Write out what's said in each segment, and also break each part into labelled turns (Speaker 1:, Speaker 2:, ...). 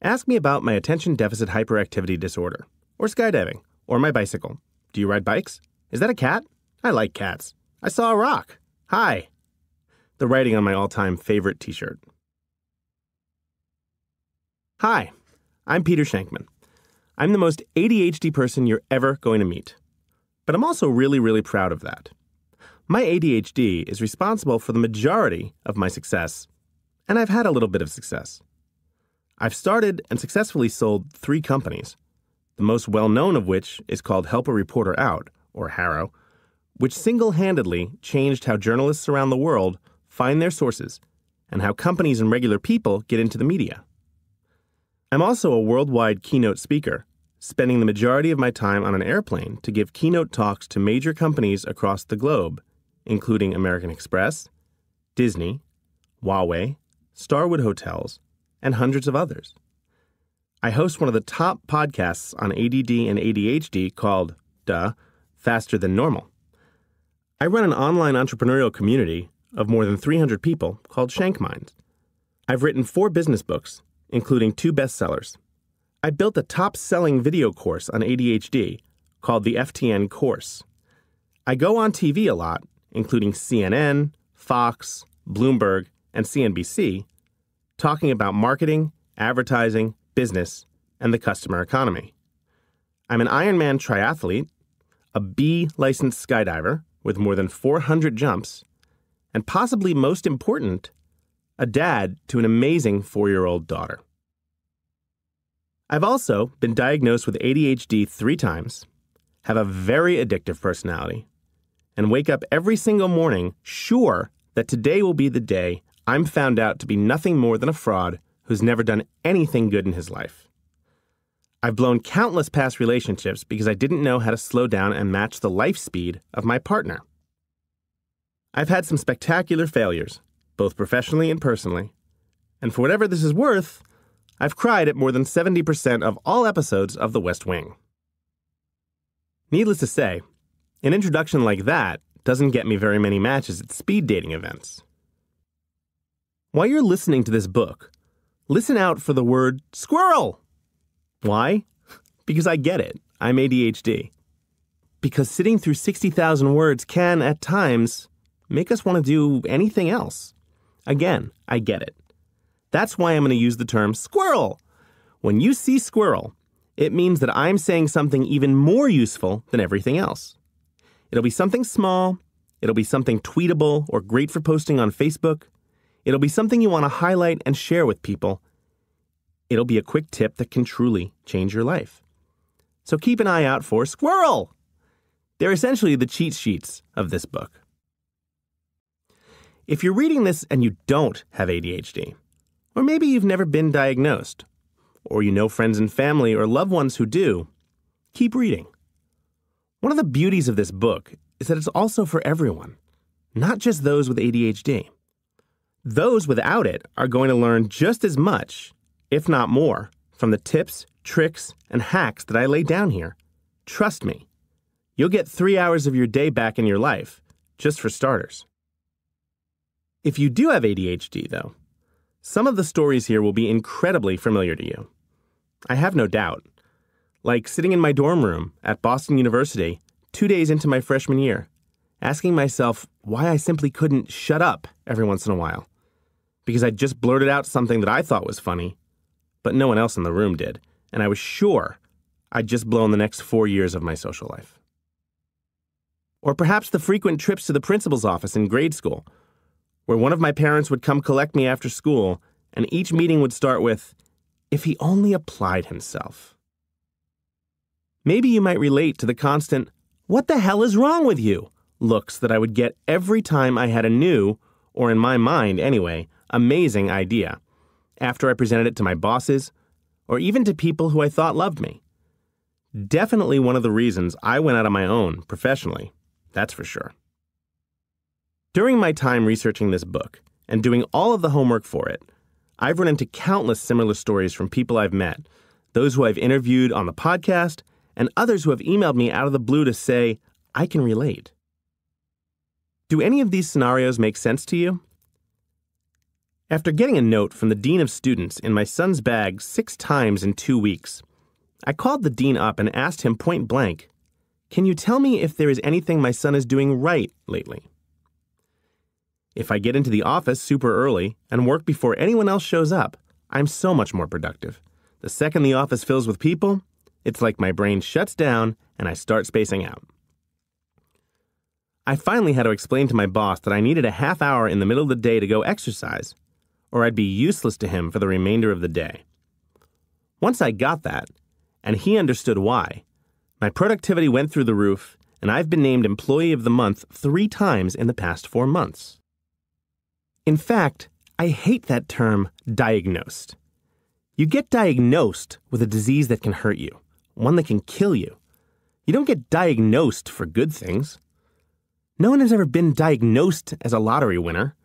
Speaker 1: Ask me about my attention deficit hyperactivity disorder, or skydiving, or my bicycle. Do you ride bikes? Is that a cat? I like cats. I saw a rock. Hi. The writing on my all-time favorite t-shirt. Hi, I'm Peter Shankman. I'm the most ADHD person you're ever going to meet. But I'm also really, really proud of that. My ADHD is responsible for the majority of my success, and I've had a little bit of success. I've started and successfully sold 3 companies, the most well-known of which is called Help a Reporter Out, or HARO, which single-handedly changed how journalists around the world find their sources and how companies and regular people get into the media. I'm also a worldwide keynote speaker, spending the majority of my time on an airplane to give keynote talks to major companies across the globe, including American Express, Disney, Huawei, Starwood Hotels, and hundreds of others. I host one of the top podcasts on ADD and ADHD called, Faster Than Normal. I run an online entrepreneurial community of more than 300 people called Shankminds. I've written 4 business books, including 2 bestsellers. I built a top-selling video course on ADHD called the FTN Course. I go on TV a lot, including CNN, Fox, Bloomberg, and CNBC, talking about marketing, advertising, business, and the customer economy. I'm an Ironman triathlete, a B-licensed skydiver with more than 400 jumps, and possibly most important, a dad to an amazing 4-year-old daughter. I've also been diagnosed with ADHD 3 times, have a very addictive personality, and wake up every single morning sure that today will be the day I'm found out to be nothing more than a fraud who's never done anything good in his life. I've blown countless past relationships because I didn't know how to slow down and match the life speed of my partner. I've had some spectacular failures, both professionally and personally, and for whatever this is worth, I've cried at more than 70% of all episodes of The West Wing. Needless to say, an introduction like that doesn't get me very many matches at speed dating events. While you're listening to this book, listen out for the word squirrel. Why? Because I get it. I'm ADHD. Because sitting through 60,000 words can, at times, make us want to do anything else. Again, I get it. That's why I'm going to use the term squirrel. When you see squirrel, it means that I'm saying something even more useful than everything else. It'll be something small. It'll be something tweetable or great for posting on Facebook. It'll be something you want to highlight and share with people. It'll be a quick tip that can truly change your life. So keep an eye out for squirrel. They're essentially the cheat sheets of this book. If you're reading this and you don't have ADHD, or maybe you've never been diagnosed, or you know friends and family or loved ones who do, keep reading. One of the beauties of this book is that it's also for everyone, not just those with ADHD. Those without it are going to learn just as much, if not more, from the tips, tricks, and hacks that I lay down here. Trust me, you'll get 3 hours of your day back in your life, just for starters. If you do have ADHD, though, some of the stories here will be incredibly familiar to you. I have no doubt. Like sitting in my dorm room at Boston University 2 days into my freshman year, asking myself why I simply couldn't shut up every once in a while. Because I'd just blurted out something that I thought was funny, but no one else in the room did, and I was sure I'd just blown the next 4 years of my social life. Or perhaps the frequent trips to the principal's office in grade school, where one of my parents would come collect me after school, and each meeting would start with, "If he only applied himself." Maybe you might relate to the constant, "What the hell is wrong with you?" looks that I would get every time I had a new, or in my mind anyway, amazing idea, after I presented it to my bosses, or even to people who I thought loved me. Definitely one of the reasons I went out on my own professionally, that's for sure. During my time researching this book and doing all of the homework for it, I've run into countless similar stories from people I've met, those who I've interviewed on the podcast, and others who have emailed me out of the blue to say, I can relate. Do any of these scenarios make sense to you? After getting a note from the dean of students in my son's bag 6 times in 2 weeks, I called the dean up and asked him point blank, "Can you tell me if there is anything my son is doing right lately?" If I get into the office super early and work before anyone else shows up, I'm so much more productive. The second the office fills with people, it's like my brain shuts down and I start spacing out. I finally had to explain to my boss that I needed a half hour in the middle of the day to go exercise, or I'd be useless to him for the remainder of the day. Once I got that, and he understood why, my productivity went through the roof, and I've been named Employee of the Month 3 times in the past 4 months. In fact, I hate that term, diagnosed. You get diagnosed with a disease that can hurt you, one that can kill you. You don't get diagnosed for good things. No one has ever been diagnosed as a lottery winner,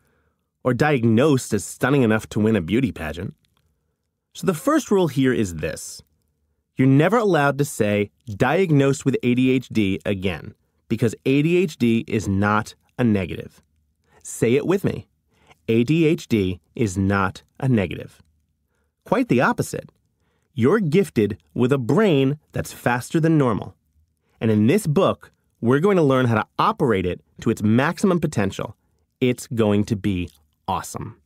Speaker 1: or diagnosed as stunning enough to win a beauty pageant. So the first rule here is this. You're never allowed to say diagnosed with ADHD again, because ADHD is not a negative. Say it with me. ADHD is not a negative. Quite the opposite. You're gifted with a brain that's faster than normal. And in this book, we're going to learn how to operate it to its maximum potential. It's going to be awesome.